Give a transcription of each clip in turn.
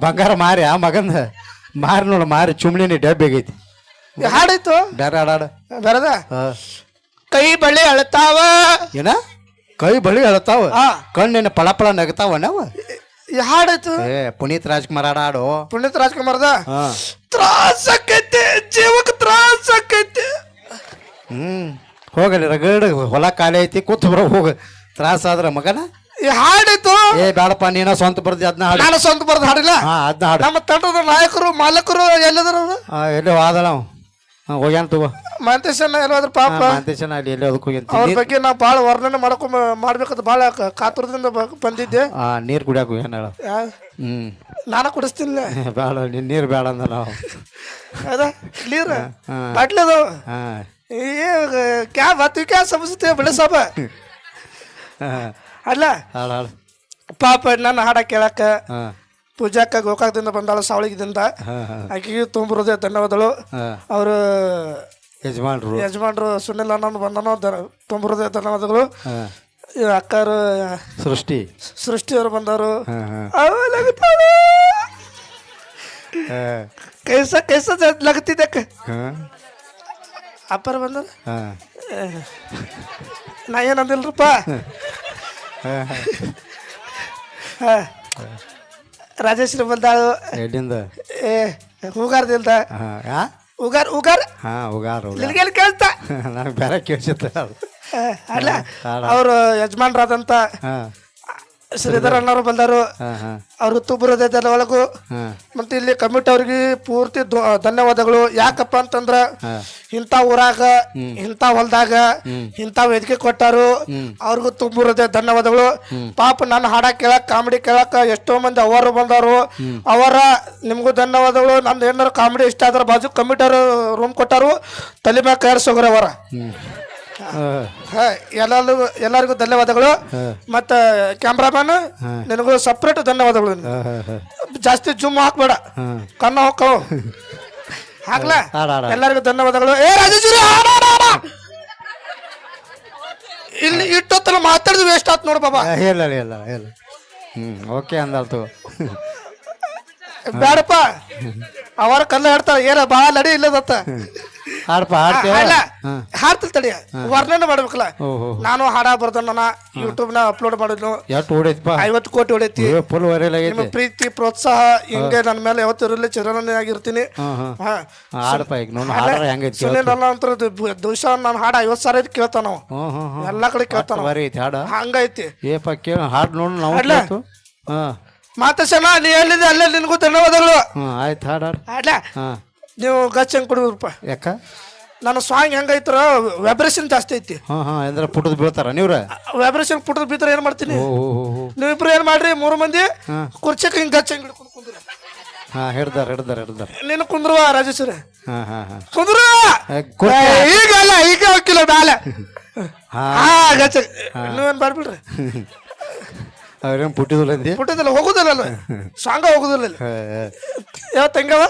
ಬಂಗಾರ ಮಾರಿ ಆ ಮಗಂದ ಮಾರಿ ನೋಡು ಮಾರಿ ಚುಮ್ಣಿನಿ ಡಬ್ಬಿಗೈತಿ ಹಾಡಾಯ್ತು ಬೇರೆ ಹಾಡ ಬರದ ಕೈ ಬಳೆ ಅಳ್ತಾವ ಏನ ಕೈ ಬಳಿ ಹೇಳ್ತಾವ ಕಣ್ಣಿನ ಪಳ ಪಳ ನಗತಾವ ನಾವ ಹಾಡಾಯ್ತು ಏ ಪುನೀತ್ ರಾಜ್ಕುಮಾರ್ ಹಾಡು ಪುನೀತ್ ರಾಜ್ಕುಮಾರ್ದ ತ್ರಾಸ ಆಕೈತಿ ಜೀವಕ್ಕೆ ತ್ರಾಸ ಆಕೈತಿ ಹೋಗಲಿ ರಗಡ್ ಹೊಲ ಖಾಲಿ ಐತಿ ಕೂತ್ ಬರೋ ಹೋಗ ತ್ರಾಸ ಆದ್ರ ಮಗನ ಹಾಡಿತ್ತು ಏ ಬೇಡಪ್ಪ ನೀನ ಸ್ವಂತ ಬರ್ದಿ ಅದನ್ನ ಹಾಡು ನಾನು ಸ್ವಂತ ಬರ್ದು ಹಾಡಿಲ್ಲ ಅದನ್ನ ಹಾಡು ನಮ್ಮ ತಂಡದ ನಾಯಕರು ಮಾಲಕರು ಎಲ್ಲದ್ರ ಎಲ್ಲೋ ಆದಳ ಹೋಗ್ಯಾನ ತಗೋ ಮಾಂತೇಶನ ಎಲ್ಲಾದ್ರ ಪಾಪ ಮಾಂತೇಶನ ಅಲ್ಲಿ ಎಲ್ಲಿ ಅದಕ್ಕೆ ಹೋಗ್ಯಾನ ಅವ್ರ ಬಗ್ಗೆ ನಾ ಭಾಳ ವರ್ಣನೆ ಮಾಡ್ಬೇಕಂತ ಭಾಳ ಕಾತುರದಿಂದ ಬಂದಿದ್ದೆ ನೀರು ಕುಡಿಯಾಕ ಹೋಗ್ಯಾನ ಹೇಳ ನಾನು ಕುಡಿಸ್ತಿಲ್ಲ ಬೇಡ ನೀರು ಬೇಡ ಅಂದ ನಾವು ಅದ ನೀರು ಬಾಟ್ಲಿ ಅದಾವ ಕ್ಯಾ ಬಾತು ಕ್ಯಾ ಸಮಸ್ತೆ ಬಳೆ ಸಾಬ ಅಲ್ಲ ಪಾಪ ನನ್ನ ಹಾಡ ಕೇಳಕ್ಕ ಪೂಜಾಕ್ಕ ಗೋಕಾಕದಿಂದ ಬಂದಾಳು ಸಾವಳಿಗಿದಿಂದ ಆಕೆಗೆ ತುಂಬ ಹೃದಯ ಧನ್ಯವಾದಗಳು ಅವರು ಯಜಮಾನ್ರು ಸುನಿಲ್ ಅಣ್ಣ ಬಂದನೋ ತುಂಬ ಹೃದಯ ಧನ್ಯವಾದಗಳು ಅಕ್ಕರು ಸೃಷ್ಟಿ ಅವರು ಬಂದವರು ಕೈಸ ಕೈಸ ಲಗತಿದ್ದಕ್ಕ ಅಪ್ಪರ ಬಂದ ನಾ ಏನಂದಿಲ್ರಪ್ಪ ರಾಜೇಶ್ವರಿ ಬಂದಾಳು ಎಲ್ಲಿಂದ ಏ ಹೂಗಾರದಿಂದ ಉಗಾರ್ ಉಗಾರ್ ನಿಲ್ಗೆಲ್ ಕೇಳ್ತಾ ನನಗೆ ಬೇರೆ ಕೇಳಿಸುತ್ತೆ ಅಲ್ಲ ಅವರು ಯಜಮಾನ್ರಾದಂತ ಶ್ರೀಧರ್ ಅಣ್ಣವ್ರು ಬಂದರು ಅವ್ರಿಗೆ ತುಬ್ಬರದ ಒಳಗು ಮತ್ತೆ ಇಲ್ಲಿ ಕಮಿಟಿ ಅವ್ರಿಗೆ ಪೂರ್ತಿ ಧನ್ಯವಾದಗಳು ಯಾಕಪ್ಪ ಅಂತಂದ್ರ ಇಂಥ ಊರಾಗ ಇಂಥ ಹೊಲದಾಗ ಇಂಥ ವೇದಿಕೆ ಕೊಟ್ಟಾರು ಅವ್ರಿಗೂ ತುಂಬುರದೆ ಧನ್ಯವಾದಗಳು ಪಾಪ ನನ್ನ ಹಾಡ ಕೇಳಕ್ ಕಾಮಿಡಿ ಕೇಳಕ್ ಎಷ್ಟೋ ಮಂದಿ ಅವರು ಬಂದವರು ಅವರ ನಿಮ್ಗೂ ಧನ್ಯವಾದಗಳು ನಂದು ಏನಾರು ಕಾಮಿಡಿ ಇಷ್ಟ ಆದ್ರ ಬಾಜು ಕಮಿಟಿ ಅವರು ರೂಮ್ ಕೊಟ್ಟಾರು ತಲೆ ಮ್ಯಾಗ ಕೈಯಾಡ್ಸೋಗ್ರ ಅವರ ಎಲ್ಲರಿಗೂ ಧನ್ಯವಾದಗಳು ಮತ್ತ ಕ್ಯಾಮ್ರಾಮನ್ ನಿನಗೂ ಸಪ್ರೇಟ್ ಧನ್ಯವಾದಗಳು ಜಾಸ್ತಿ ಜೂಮ್ ಹಾಕ್ಬೇಡ ಕಣ್ಣ ಹೋಗ್ಕವು ಹಾಕ್ಲಾ ಎಲ್ಲರಿಗೂ ಧನ್ಯವಾದಗಳು ಏ ರಾಜೇಶ್ವರಿ ಇಲ್ಲಿ ಇಟ್ಟೊತ್ತಲ್ಲ ಮಾತಾಡಿದ್ ವೇಸ್ಟ್ ಆತ್ ನೋಡು ಬಾಬಾ ಇಲ್ಲ ಓಕೆ ಅಂದಾಳ್ತು ಬೇಡಪ್ಪ ಅವರ ಕಲ್ಲ ಹೇಳ್ತಾರ ಏನ ಬಾಳ ನಡಿ ಇಲ್ಲದತ್ತ ಹಾಡ್ತಿಲ್ ತಡಿ ವರ್ಣನೆ ಮಾಡ್ಬೇಕಲ್ಲ ನಾನು ಹಾಡ ಬರ್ದಣ್ಣ ಯೂಟ್ಯೂಬ್ ನ ಅಪ್ಲೋಡ್ ಮಾಡಿದ್ನು 50 ಕೋಟಿ ಹೊಡೈತಿ ನಿಮ್ಮ ಪ್ರೀತಿ ಪ್ರೋತ್ಸಾಹ ಹಿಂಗೆ ನನ್ನ ಮೇಲೆ ಯಾವತ್ತು ಇರಲಿ ಚಿರಋಣಿ ಆಗಿರ್ತೀನಿ ಸುನಿಲ್ ಅಂತ ದಿವಸ ನಾನು ಹಾಡ 50,000 ಕೇಳ್ತಾನ ನಾವು ಎಲ್ಲಾ ಕಡೆ ಕೇಳ್ತಾನ ಹಂಗೈತಿ ಮಾತೇಶನ ನೀ ಎಲ್ಲಿದೆ ಅಲ್ಲೇ ನಿನಗೂ ಧನ್ಯವಾದಗಳು ಆಯ್ತು ಹಾಡ ನೀವು ಗಚ್ಚ ಹೆಂಗ್ ಕೊಡ್ಬೇಕಪ್ಪ ಯಾಕ ನನ್ನ ಸಾಂಗ್ ಹೆಂಗೈತ್ರ ವೈಬ್ರೇಷನ್ ಜಾಸ್ತಿ ಐತಿ ಅಂದ್ರೆ ಪುಟದ್ ಬೀಳ್ತಾರ ನೀವ್ರ ವೈಬ್ರೇಷನ್ ಪುಟದ್ ಬೀಳ್ತಾರ ಏನ್ ಮಾಡ್ತೀನಿ ನೀವಿಬ್ರು ಏನ್ ಮಾಡ್ರಿ 3 ಮಂದಿ ಕುರ್ಚಕ್ ಹಿಂಗ್ ಗಚ್ಚ ಹೆಂಗ್ ಹಿಡ್ಕೊಂಡು ಹಿಡ್ದಾರ ನೀನು ಕುಂದ್ರುವ ರಾಜೇಶ್ವರಿ ಕುಂದ್ರ ಈಗ ಅಲ್ಲ ಈಗ ಹೋಗಿಲ್ಲ ನಾಳೆ ಗಚ್ಚ ನೀವೇನ್ ಮಾಡ್ಬಿಡ್ರಿ ಅವ್ರೇನ್ ಪುಟ್ಟಿದಿಲ್ಲ ಹೋಗುದಿಲ್ಲ ಸಾಂಗ ಹೋಗುದಿಲ್ಲ ಯಾವ ತಂಗವ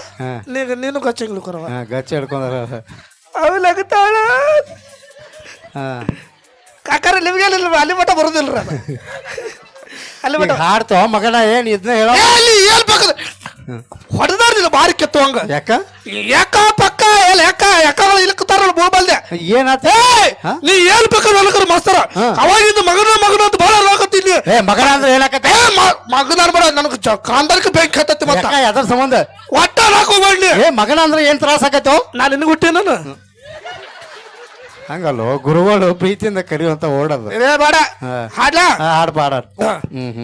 ನೀನು ಗಚ್ಚ ಹಿಡ್ಕೊರವ ಗಚ್ಚ ಹಿಡ್ಕೊಂಡಾರ ಅವಲಾಗತ್ತಾಳ ಕಾಕಾರ ನಿಮ್ಗೆ ಅಲ್ಲಿ ಮಠ ಬರುದಿಲ್ರ ಅಲ್ಲಿ ಮಠ ಹಾಡ್ತೋ ಮಗನ ಏನ್ ಇದನ್ನ ಹೇಳ ಹೊಡೆದಾರ್ದಿಲ್ಲ ಬಾರಿ ಕೆತ್ತು ಹಂಗ ಯಾಕ ಪಕ್ಕ ಯಾಕ ಇಲ್ಲಕ್ತಾರಲ್ಲ ಬೋಬಲ್ದೆ ಏನಾತ ನೀ ಏನ್ ಬೇಕಾದ್ರೆ ಮಾಸ್ತರ ಅವಾಗಿಂದ ಮಗನ ಅಂತ ಬಹಳ ಆಗತ್ತೀನಿ ಮಗನ ಅಂದ್ರೆ ಹೇಳಕತ್ತೆ ಮಗನ ಬೇಡ ನನಗೆ ಕಾಂದರ್ಕ ಬೆಂಕಿ ಹತ್ತತಿ ಮತ್ತ ಅದ್ರ ಸಂಬಂಧ ಒಟ್ಟ ಹಾಕೋಬೇಡಿ ಮಗನ ಅಂದ್ರೆ ಏನ್ ತ್ರಾಸ ಆಕೈತೋ ನಾನು ನಿನಗೆ ಹುಟ್ಟಿ ನಾನು ಹಂಗಲ್ಲೋ ಗುರುಗಳು ಪ್ರೀತಿಯಿಂದ ಕರಿಯುವಂತ ಓಡೋದು ಬೇಡ ಹಾಡ್ಲಾ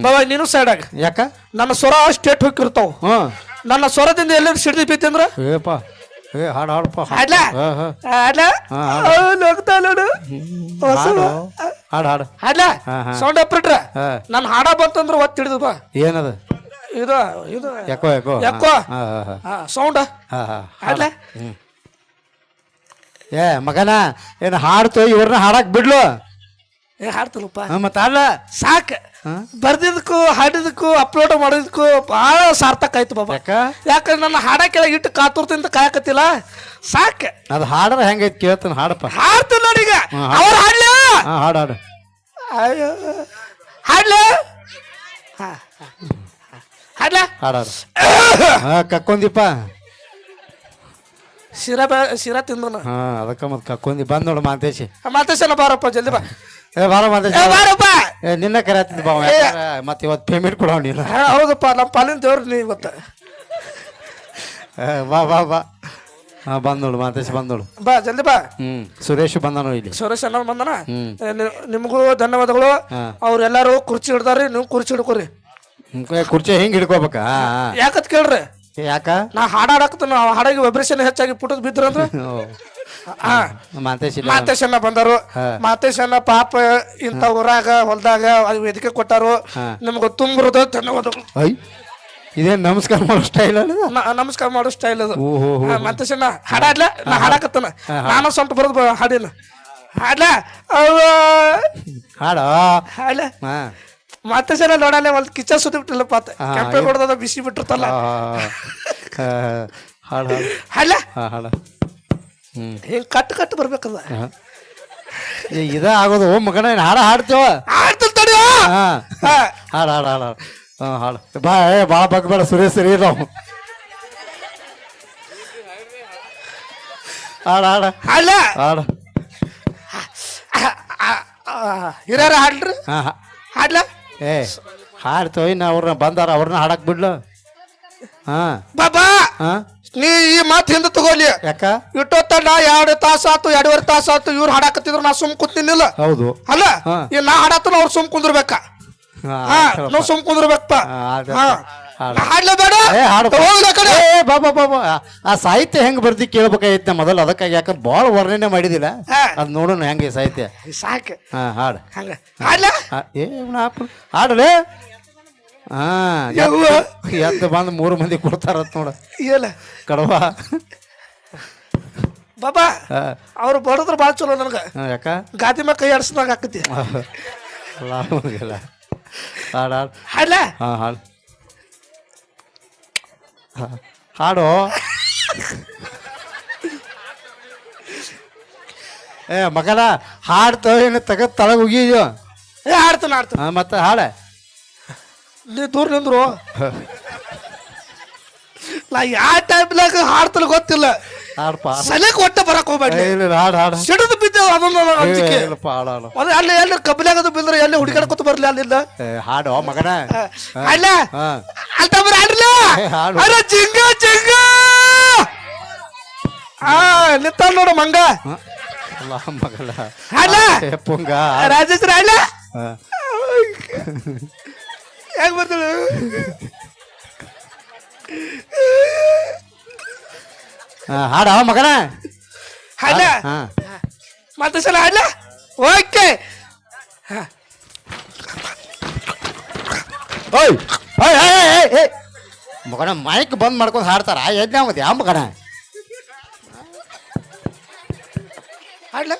ಬಾಬಾ ನೀನು ಸೈಡ್ ಆಗ ಯಾಕ ನನ್ನ ಸ್ವರ ಸ್ಟೇಟ್ ಹೋಗಿರ್ತಾವ ನನ್ನ ಸ್ವರದಿಂದ ಎಲ್ಲರೂ ಸಿಡ್ದಿ ಬೀತಿ ಅಂದ್ರ ಸೌಂಡ್ ಆಪರೇಟರ್ ನನ್ನ ಹಾಡ ಬಂತಂದ್ರ ಒತ್ತಿ ಹಿಡಿದು ಬಾ ಏನದ ಇದು ಯಾಕೋ ಸೌಂಡ್ ಹಾಡ್ಲಾ ಮಗನ ಏನ್ ಹಾಡ್ತು ಇವ್ರನ್ನ ಹಾಡಕ್ ಬಿಡ್ಲು ಹಾಡ್ತಲ್ಲಪ್ಪ ಮತ್ತ ಅಲ್ಲ ಸಾಕ ಬರ್ದಿದ್ದಕ್ಕೂ ಹಾಡಿದಕ್ಕೂ ಅಪ್ಲೋಡ್ ಮಾಡೋದಕ್ಕೂ ಬಹಳ ಸಾರ್ಥಕ ಆಯ್ತು ಬಾಬಾ ಯಾಕಂದ್ರೆ ನನ್ನ ಹಾಡ ಕೆಳಗೆ ಇಟ್ಟು ಕಾತುರ್ತಿಂದ ಕಾಯಕತ್ತಿಲ್ಲ ಸಾಕ ಅದು ಹಾಡ್ರ ಹೆಂಗೈತಿ ಕೇಳ್ತಾನ ಹಾಡಪ್ಪ ಹಾಡ್ತೀನಿ ನೋಡೀಗ ಅವ್ರು ಹಾಡ್ಲ ಹಾಡು ಅಯ್ಯೋ ಹಾಡ್ಲ ಹಾಡ್ಲ ಹಾಡಾಡು ಹಾ ಕಕ್ಕೊಂದಿಪ್ಪ ಶಿರಾ ತಿಂದನ ಹಾ ಅದಕ್ಕ ಮತ್ ಕಕ್ಕೊಂದಿ ಬಂದ್ ನೋಡು ಮಾತೇಶಿ ಮಾತೇಶನ ಬಾರಪ್ಪ ಜಲ್ದಿ ಬಾ ಏ ಬಾರ ಮಾತೇಶಿ ಬಾರಪ್ಪ ನಿನ್ನ ಕರೆಯತ್ತಿದ್ ಬಾವ ಮತ್ತೆ ಇವತ್ತು ಪೇಮೆಂಟ್ ಕೊಡೋ ನೀನು ಹೌದಪ್ಪ ನಮ್ಮ ಪಾಲಿನ ದೇವ್ರ ನೀ ಇವತ್ತ ಬಾ ಬಾ ಬಾ ಹಾ ಬಂದ್ ನೋಡು ಮಾತೇಶ್ ಬಂದ್ ನೋಡು ಬಾ ಜಲ್ದಿ ಬಾ ಸುರೇಶ್ ಬಂದಾನು ಇಲ್ಲಿ ಸುರೇಶ್ ಅಣ್ಣ ಬಂದನ ನಿಮಗೂ ಧನ್ಯವಾದಗಳು ಅವ್ರೆಲ್ಲಾರು ಕುರ್ಚಿ ಹಿಡ್ದಾರಿ ನೀವು ಕುರ್ಚಿ ಹಿಡ್ಕೊರಿ ಕುರ್ಚಿ ಹೆಂಗ್ ಹಿಡ್ಕೋಬೇಕಾ ಯಾಕತ್ ಕೇಳ್ರಿ ಯಾಕ ನಾ ಹಾಡಾಡಕತ್ತ ಹಾಡಾಗಿ ವೈಬ್ರೇಷನ್ ಹೆಚ್ಚಾಗಿ ಪುಟದ್ ಬಿದ್ರಂದ್ರ ಮಾತೇಶಣ್ಣ ಬಂದರು ಮಾತೇಶಣ್ಣ ಪಾಪ ಇಂಥ ಊರಾಗ ಹೊಲ್ದಾಗ ವೇದಿಕೆ ಕೊಟ್ಟಾರು ನಿಮ್ಗೆ ತುಂಬಿರೋದು ಧನ್ಯವಾದಗಳು ಇದೇನ್ ನಮಸ್ಕಾರ ಮಾಡೋ ಸ್ಟೈಲ್ ನಮಸ್ಕಾರ ಮಾಡೋ ಸ್ಟೈಲ್ ಅದು ಮಾತೇಶಣ್ಣ ಹಾಡಾಡ್ಲ ನಾ ಹಾಡಾಕತ್ತನ ನಾನು ಸ್ವಂತ ಬರೋದು ಹಾಡಿನ ಹಾಡ್ಲ ಹಾಡ ಹಾಡ್ಲ ಮಾತೇಶಣ್ಣ ನೋಡಲ್ಲ ಒಂದು ಕಿಚ್ಚ ಸುತ್ತಿ ಬಿಟ್ಟಿಲ್ಲ ಪಾತ ಕೆಂಪೆ ಹೊಡೆದ ಬಿಸಿ ಬಿಟ್ಟಿರ್ತಲ್ಲ ಹಾಡ ಹಾಡ್ಲ ಹಾಡ ಹಿಂಗ್ ಕಟ್ಟು ಬರ್ಬೇಕದ ಇದ ಆಗೋದು ಮಗನ ಹಾಡ ಹಾಡ್ತೇವ ಹಾಡ್ತಿರ್ತಾಡಿ ಹಾಡ ಹಾಡ ಹಾಡ ಹಾಡ ಬಾ ಭಾಳ ಬಗ್ಬೇಡ ಸುರೇಶ್ ಸರಿ ನಾವು ಹಾಡ ಹಾಡ ಹಾಡ್ಲ ಹಾಡ ಹಿರಿಯರ ಹಾಡ್ರಿ ಹಾಡ್ಲ ಏ ಹಾಡ್ತೇವ ಇನ್ನು ಅವ್ರನ್ನ ಬಂದಾರ ಅವ್ರನ್ನ ಹಾಡಕ್ ಬಿಡ್ಲು ಬಾಬಾ ನೀ ಈ ಮಾತು ಹಿಂದೆ ತಗೋಲಿ ಯಾಕ ಇಟ್ಟೊತ್ತಲ್ಲ 2 ತಾಸ ಆತು 2.5 ತಾಸ ಆತು ಇವ್ರು ಹಾಡಾಕತ್ತಿದ್ರು ನಾ ಸುಮ್ ಕೂತಿನಿಲ್ಲ ಹೌದು ಅಲ್ಲ ಈ ನಾ ಹಾಡಾತನ ಅವ್ರು ಸುಮ್ ಕುಂದ್ರಬೇಕ ನಾವು ಸುಮ್ ಕುಂದ್ರಬೇಕಪ್ಪ ಹಾಡ್ಲ ಬೇಡ ಬಾಬಾ ಬಾಬಾ ಆ ಸಾಹಿತ್ಯ ಹೆಂಗ್ ಬರ್ದಿ ಕೇಳ್ಬೇಕಾಗಿತ್ತ ಮೊದಲು ಅದಕ್ಕಾಗಿ ಯಾಕಂದ್ರೆ ಭಾಳ ವರ್ಣನೆ ಮಾಡಿದಿಲ್ಲ ಅದ್ ನೋಡೋಣ ಹೆಂಗೆ ಸಾಹಿತ್ಯ ಸಾಕು ಹಾಡ ಹಂಗ ಹಾಡ್ಲ ಹಾಡಲೇ ಎದ್ದು ಬಂದು 3 ಮಂದಿ ಕೊಡ್ತಾರತ್ ನೋಡ ಇಲ್ಲ ಕಡವ ಬಾಬಾ ಅವ್ರು ಬಡದ್ರ ಭಾಳ ಚಲೋ ನನಗ ಯಾಕ ಗಾದಿ ಮ್ಯಾಗ ಕೈ ಆಡ್ಸ್ದಂಗ ಆಕತಿ ಹಾಡ ಹಾಡ್ಲ ಹಾಡು ಹಾಡು ಏ ಮಗನ ಹಾಡ್ತಾವ ಏನು ತಗದ್ ತಳಗ ಹೋಗಿದ್ಯೋ ಹಾಡ್ತಾನ ಮತ್ತೆ ಹಾಡ ನೀ ದೂರ ನಿಂದ್ರು ನಾ ಯಾವ ಟೈಮ್ನಾಗ ಹಾಡ್ತಾನ ಗೊತ್ತಿಲ್ಲ ಹಾಡಪ್ಪ ಸಲಕ್ ಒಟ್ಟ ಬರಕ್ ಹೋಗ್ಬೇಡಿ ಹಾಡು ಹಾಡು ಸಿಡಿದು ಬಿದ್ದ ಅದನ್ನ ಅಲ್ಲಿ ಎಲ್ಲಿ ಕಬ್ಬಿನಾಗದು ಬಿದ್ರೆ ಎಲ್ಲಿ ಹುಡುಗಾಡ್ಕೊತ ಬರ್ಲಿ ಅಲ್ಲಿಂದ ಹಾಡು ಮಗನ ಅಲ್ಲ ಅಲ್ತಂಬ್ರ ಆಡ್ರಲ್ಲ ಅರೆ ಜಿಂಗ ಜಿಂಗ ನಿಂತ ನೋಡು ಮಂಗ ಮಗಲ ಅಲ್ಲ ಪುಂಗ ರಾಜೇಶ್ವರ ಅಲ್ಲ ಹೆಂಗ್ ಬರ್ತಾಳ ಹಾಡ ಮಗನ ಅಲ್ಲ ಮತ್ತೆ ಸಲ ಅಲ್ಲ ಓಕೆ ಮಗನ ಮೈಕ್ ಬಂದ್ ಮಾಡ್ಕೊಂಡು ಹಾಡ್ತಾರ ಎದ್ನ ಮತ್ತೆ ಯಾವ ಮಗನ ಹಾಡ್ಲ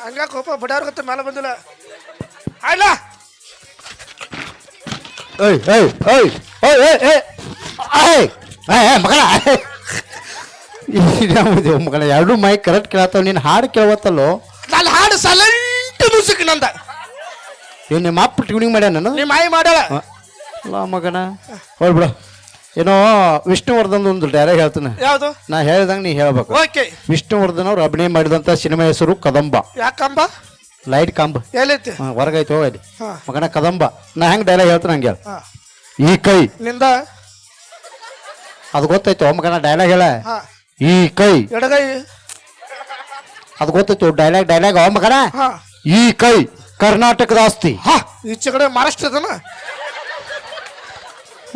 ಹಂಗ ಕೋಪ ಬಡವ್ರ ಗೊತ್ತ ಮೇಲೆ ಬಂದಿಲ್ಲ ಹಾಡ್ಲ ಮಗನ ಮಗನ ಎರಡು ಮೈಕ್ ಕರೆಕ್ಟ್ ಕೇಳತ್ತಾವ ನೀನು ಹಾಡು ಕೇಳವತ್ತಲ್ಲೋ ನಾನು ಹಾಡು ಸಲಂಟ್ ಮ್ಯೂಸಿಕ್ ನಂದ ಇವ್ ನಿಮ್ಮ ಅಪ್ಪ ಟ್ಯೂನಿಂಗ್ ಮಾಡ್ಯಾನ ನಾನು ನಿಮ್ಮ ಮಾಯಿ ಮಾಡಲ್ಲ ಅಲ್ಲ ಮಗನ ಹೋಗ್ಬಿಡ ಏನೋ ವಿಷ್ಣುವರ್ಧನ್ ಒಂದು ಡೈರೆಕ್ಟ್ ಹೇಳ್ತಾನೆ ಯಾವುದು ನಾ ಹೇಳ್ದಂಗೆ ನೀ ಹೇಳ್ಬೇಕು ಓಕೆ ವಿಷ್ಣುವರ್ಧನ್ ಅವ್ರು ಅಭಿನಯ ಮಾಡಿದಂತ ಸಿನಿಮಾ ಹೆಸರು ಕದಂಬ ಯಾಕಂಬ ಲೈಟ್ ಕಂಬ ಎಲ್ಲೈತಿ ಹೊರಗೈತೆ ಹೋಗಲಿ ಮಗನ ಕದಂಬ ನಾ ಹೆಂಗ್ ಡೈಲಾಗ್ ಹೇಳ್ತಾನೆ ಹಂಗೆ ಈ ಕೈ ನಿಂದ ಅದು ಗೊತ್ತೈತೋ ಮಗನ ಡೈಲಾಗ್ ಹೇಳ ಈ ಕೈ ಎಡಗೈ ಅದು ಗೊತ್ತೈತು ಡೈಲಾಗ್ ಅವ ಮಗನ ಈ ಕೈ ಕರ್ನಾಟಕದ ಆಸ್ತಿ ಈಚೆ ಕಡೆ ಮಹಾರಾಷ್ಟ್ರದನ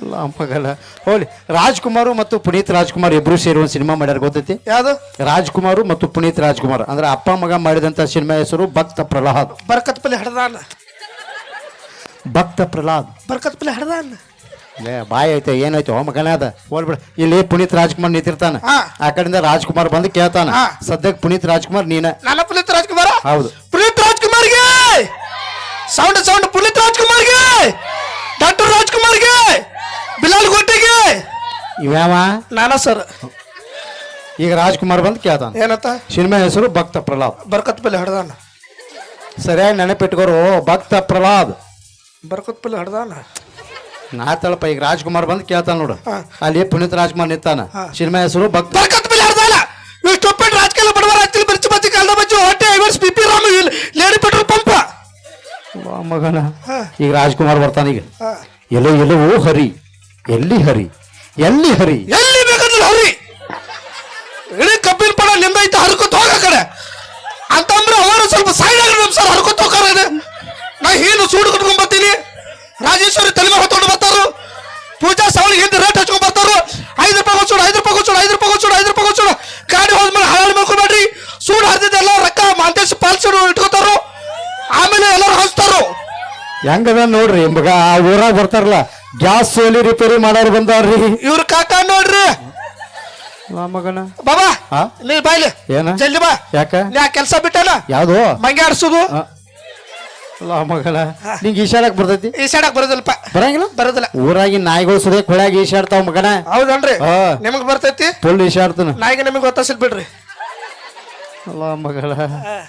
ಅಲ್ಲ ಮಗಲ್ಲ ಹೋಗ್ಲಿ ರಾಜ್ಕುಮಾರ್ ಮತ್ತು ಪುನೀತ್ ರಾಜ್ಕುಮಾರ್ ಇಬ್ರು ಸೇರಿ ಒಂದು ಸಿನಿಮಾ ಮಾಡ್ಯಾರ ಗೊತ್ತೈತಿ ಯಾವುದು ರಾಜ್ಕುಮಾರ್ ಮತ್ತು ಪುನೀತ್ ರಾಜ್ಕುಮಾರ್ ಅಂದ್ರೆ ಅಪ್ಪ ಮಗ ಮಾಡಿದಂತ ಸಿನಿಮಾ ಹೆಸರು ಭಕ್ತ ಪ್ರಹ್ಲಾದ್ ಬರ್ಕತ್ ಪಲ್ಲಿ ಹಡದಾನ ಭಕ್ತ ಪ್ರಹ್ಲಾದ್ ಬರ್ಕತ್ ಪಲ್ಲಿ ಹಡದಾನ ಬಾಯ್ ಐತೆ ಏನಾಯ್ತು ಮಗನ ಅದ ಹೋಗ್ಬಿಡ ಇಲ್ಲಿ ಪುನೀತ್ ರಾಜ್ಕುಮಾರ್ ನಿಂತಿರ್ತಾನ ಆ ಕಡೆಯಿಂದ ರಾಜ್ಕುಮಾರ್ ಬಂದು ಕೇಳ್ತಾನ ಸದ್ಯಕ್ಕೆ ಪುನೀತ್ ರಾಜ್ಕುಮಾರ್ ನೀನ ನನ್ನ ಪುನೀತ್ ರಾಜ್ಕುಮಾರ್ ಹೌದು ಪುನೀತ್ ರಾಜ್ಕುಮಾರ್ಗೆ ಸೌಂಡ್ ಪುನೀತ್ ರಾಜ್ಕುಮಾರ್ಗೆ ಡಾಕ್ಟರ್ ರಾಜ್ಕುಮಾರ್ಗೆ ಬಿಲಾಲ್ ಗೋಟೆಗೆ ಇವ್ಯಾವ ನಾನಾ ಸರ್ ಈಗ ರಾಜ್ಕುಮಾರ್ ಬಂದು ಕೇಳ್ತಾನ ಏನತ್ತ ಸಿನಿಮಾ ಹೆಸರು ಭಕ್ತ ಪ್ರಹ್ಲಾದ್ ಬರ್ಕತ್ ಪಲ್ಲಿ ಹಡದಾನ ಸರಿಯಾಗಿ ನೆನಪಿಟ್ಕೋರು ಭಕ್ತ ಪ್ರಹ್ಲಾದ್ ಬರ್ಕತ್ ಪಲ್ಲಿ ಹಡದಾನ ನಾತಳಪ್ಪ ಈಗ ರಾಜ್ಕುಮಾರ್ ಬಂದು ಕೇಳ್ತಾನ ನೋಡು ಅಲ್ಲಿ ಪುನೀತ್ ರಾಜ್ಕುಮಾರ್ ನಿಂತಾನ ಸಿನಿಮಾ ಹೆಸರು ಭಕ್ತ ಬರ್ಕತ್ ಮೇಲೆ ಅರ್ಧಲ್ಲ ಇವು ಸ್ಟೂಪಿಡ್ ರಾಜಕೀಯ ಬಡವರ ಆಗ್ತಿಲ್ಲ ಬರ್ಚಿ ಬಚ್ಚಿ ಕಾಲ್ದ ಬಚ್ಚಿ ಹೊಟ್ಟೆ ಐವರ್ಸ್ P P Rama lady petrol pump ಮಗನ ಈಗ ರಾಜ್ಕುಮಾರ್ ಬರ್ತಾನ ಈಗ ಎಲ್ಲವೂ ಹರಿ ಎಲ್ಲಿ ಹರಿ ಎಲ್ಲಿ ಹರಿ ಎಲ್ಲಿ ಬೇಕಾದ್ರೆ ಹರಿ ಇಡೀ ಕಬ್ಬಿನ ಪಡ ನಿಂದೈತೆ ಹರ್ಕೊತ್ ಹೋಗ ಕಡೆ ಅಂತಂದ್ರೆ ಅವರು ಸ್ವಲ್ಪ ಸೈಡ್ ಆಗಿ ನಮ್ ಸರ್ ಹರ್ಕೊತ್ ಹೋಗಾರ ನಾ ಏನು ಸೂಡು ಕಟ್ಕೊಂಡ್ ಬರ್ತೀನಿ ರಾಜೇಶ್ವರಿ ತಲೆಮೆ ಹೊತ್ಕೊಂಡು ಬರ್ತಾರು ಪೂಜಾ ಸವಳಿಗೆ ಹಿಂದೆ ರೇಟ್ ಹಚ್ಕೊಂಡ್ ಬರ್ತಾರು 5 ರೂಪಾಯಿ ಕೊಚ್ಚೋಡು 5 ರೂಪಾಯಿ ಕೊಚ್ಚೋಡು 5 ರೂಪಾಯಿ ಕೊಚ್ಚೋಡು 5 ರೂಪಾಯಿ ಕೊಚ್ಚೋಡು ಗಾಡಿ ಹೋದ್ಮೇಲೆ ಹಾಳು ಮಾಡ್ಕೊಬೇಡ್ರಿ ಸೂಡು ಹರಿದಿದ್ದೆಲ್ಲ ರೊಕ್ಕ ಮಾಂತೇಶ್ ಪಾಲ್ಸೋಡು ಇಟ್ಕೋತಾರು ಆಮೇಲೆ ಎಲ್ಲರೂ ಹಚ್ತಾರು ಹೆಂಗದ ನೋಡ್ರಿ ಮಗ ಆ ಊರಾಗ ಬರ್ತಾರಲ್ಲ ಗ್ಯಾಸ್ ಸೋಲಿ ರಿಪೇರಿ ಮಾಡೋರು ಬಂದಾರ್ರಿ ಇವ್ರ ಕಾಕ ನೋಡ್ರಿ ಮಗನ ಬಾಬಾ ಹಾ? ನೀ ಬಾಯ್ಲಿ ಏನ ಜಲ್ದಿ ಬಾ ಯಾಕ ನೀ ಆ ಕೆಲಸ ಬಿಟ್ಟನ ಯಾವ್ದು ಮಂಗೆ ಆಡ್ಸೋದು ಮಗನ ನಿಂಗೆ ಈಶಾಡಕ್ ಬರ್ತೈತಿ ಈ ಸೈಡಕ್ ಬರೋದಿಲ್ಲಪ್ಪ ಬರಂಗಿಲ್ಲ ಬರೋದಿಲ್ಲ ಊರಾಗಿನ ನಾಯಿಗಳು ಸುರಿಯಕ್ ಹೊಳ್ಯಾಗ ಈಶಾಡ್ತಾವ ಮಗನ ಹೌದನ್ರಿ ಹಾ. ನಿಮಗ್ ಬರ್ತೈತಿ ಫುಲ್ ಈಶಾಡ್ತಾನ ನಾಯಿಗೆ ನಿಮಗೆ ಗೊತ್ತಾಸಿಲ್ ಬಿಡ್ರಿ ಅಲ್ಲ ಮಗಳ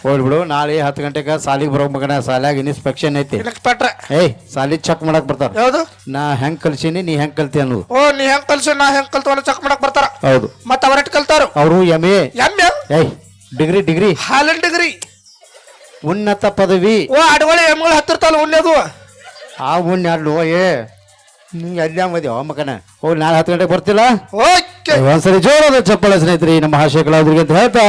ಹೋಗ್ಬಿಡು ನಾಳೆ 10 ಗಂಟೆಗೆ ಸಾಲಿಗೆ ಬರೋ ಮಗನ ಸಾಲ್ಯಾಗ ಇನ್ಸ್ಪೆಕ್ಷನ್ ಐತಿ ಪಟ್ರ ಏಯ್ ಸಾಲಿ ಚೆಕ್ ಮಾಡಕ್ ಬರ್ತಾರ ಯಾವ್ದು ನಾ ಹೆಂಗ್ ಕಲ್ಸೀನಿ ನೀ ಹೆಂಗ್ ಕಲ್ತಿ ಅನ್ನೋದು ಓ ನೀ ಹೆಂಗ್ ಕಲ್ಸು ನಾ ಹೆಂಗ್ ಕಲ್ತು ಚೆಕ್ ಮಾಡಕ್ ಬರ್ತಾರ ಹೌದು ಮತ್ತ ಅವರಟ್ ಕಲ್ತಾರು ಅವರು ಎಮ್.ಎ ಎಮ್ಮೆ ಏಯ್ ಡಿಗ್ರಿ ಹಾಲನ್ ಡಿಗ್ರಿ ಉನ್ನತ ಪದವಿ ಓ ಅಡವಳಿ ಎಮ್ಗಳು ಹತ್ತಿರ್ತಾವ ಉಣ್ಣದು ಆ ಉಣ್ಣು ಏ ನೀ ಅಲ್ಲೇ ಮದ್ಯ ಮಗನ ಹೋಗಿ ನಾಳೆ 10 ಗಂಟೆಗೆ ಬರ್ತಿಲ್ಲ ಓಕೆ ಒಂದ್ಸರಿ ಜೋರಾದ ಚಪ್ಪಳ ಸ್ನೇಹಿತರೆ ನಮ್ಮ ಹಾಸ್ಯ ಕಲಾವಿದರಿಗೆ ಅಂತ ಹೇಳ್ತಾ